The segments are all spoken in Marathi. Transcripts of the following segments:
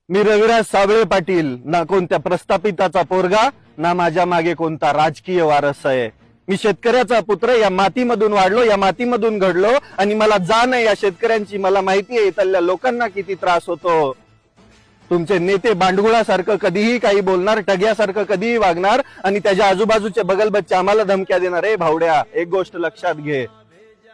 मी रविराज साबळे पाटील, ना कोणत्या प्रस्थापिताचा पोरगा, ना माझ्या मागे कोणता राजकीय वारस आहे। मी शेतकऱ्याचा पुत्र, या मातीमधून वाढलो, या मातीमधून घडलो आणि मला जाण आहे या शेतकऱ्यांची। मला माहिती आहे इथल्या लोकांना किती त्रास होतो। तुमचे नेते बांडगुळासारखं कधीही काही बोलणार, टग्यासारखं कधीही वागणार आणि त्याच्या आजूबाजूचे बगलबच्चे आम्हाला धमक्या देणार। ए भावड्या, एक गोष्ट लक्षात घे,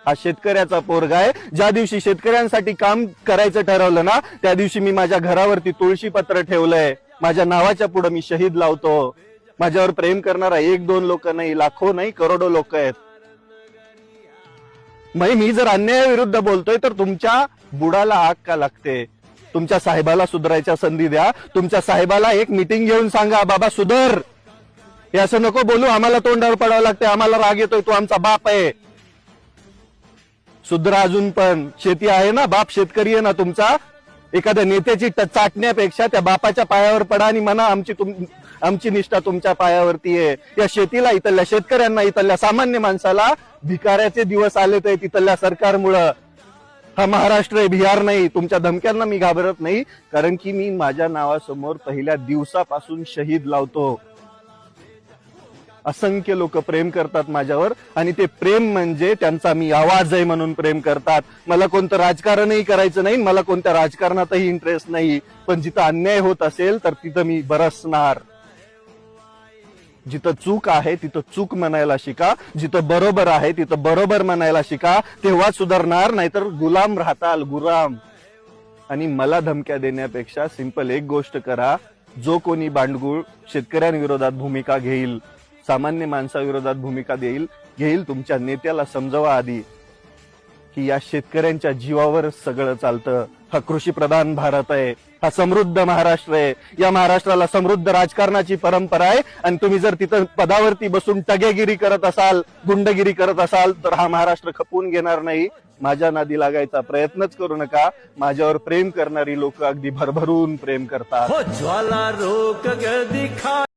हा शेतकऱ्याचा पोरगा आहे। ज्या दिवशी शेतकऱ्यांसाठी काम करायचं ठरवलं ना, त्या दिवशी मी माझ्या घरावरती तुळशी पत्र ठेवलंय। माझ्या नावाच्या पुढे मी शहीद लावतो। माझ्यावर प्रेम करणारा एक दोन लोक नाही, लाखो नाही, करोडो लोक आहेत। मी जर अन्यायाविरुद्ध बोलतोय तर तुमच्या बुडाला आग का लागते? तुमच्या साहेबाला सुधारायच्या संधी द्या। तुमच्या साहेबाला एक मीटिंग घेऊन सांगा, बाबा सुधर, हे असं नको बोलू, आम्हाला तोंडावर पडावं लागते, आम्हाला राग येतोय, तू आमचा बाप आहे, सुधरा। अजून पण शेती आहे ना, बाप शेतकरी आहे ना तुमचा। एखाद्या नेत्याची चाटण्यापेक्षा त्या बापाच्या पायावर पडा आणि म्हणा आमची निष्ठा तुमच्या पायावरती आहे। या शेतीला, इथल्या शेतकऱ्यांना, इथल्या सामान्य माणसाला भिकाऱ्याचे दिवस आले तर तिथल्या सरकारमुळं। हा महाराष्ट्र आहे, बिहार नाही। तुमच्या धमक्यांना मी घाबरत नाही, कारण की मी माझ्या नावासमोर पहिल्या दिवसापासून शहीद लावतो। असंख्य लोक प्रेम करतात माझ्यावर आणि ते प्रेम म्हणजे त्यांचा मी आवाज आहे म्हणून प्रेम करतात। मला कोणतं राजकारणही करायचं नाही, मला कोणत्या राजकारणातही इंटरेस्ट नाही, पण जिथं अन्याय होत असेल तर तिथं मी बरसणार। जिथं चूक आहे तिथं चूक म्हणायला शिका, जिथं बरोबर आहे तिथं बरोबर म्हणायला शिका, तेव्हा सुधारणार, नाहीतर गुलाम राहताल, गुलाम। आणि मला धमक्या देण्यापेक्षा सिंपल एक गोष्ट करा, जो कोणी बांडगुळ शेतकऱ्यांविरोधात भूमिका घेईल, सामान्य माणसाविरोधात भूमिका घेईल, तुमच्या नेत्याला समजवा आधी की या शेतकऱ्यांच्या जीवावर सगळं चालतं। हा कृषी प्रधान भारत आहे, हा समृद्ध महाराष्ट्र आहे। या महाराष्ट्राला समृद्ध राजकारणाची परंपरा आहे आणि तुम्ही जर तिथं पदावरती बसून टगेगिरी करत असाल, गुंडगिरी करत असाल तर हा महाराष्ट्र खपवून घेणार नाही। माझ्या नादी लागायचा प्रयत्नच करू नका। माझ्यावर प्रेम करणारी लोक अगदी भरभरून प्रेम करतात। हो ज्वाला रोक दिखा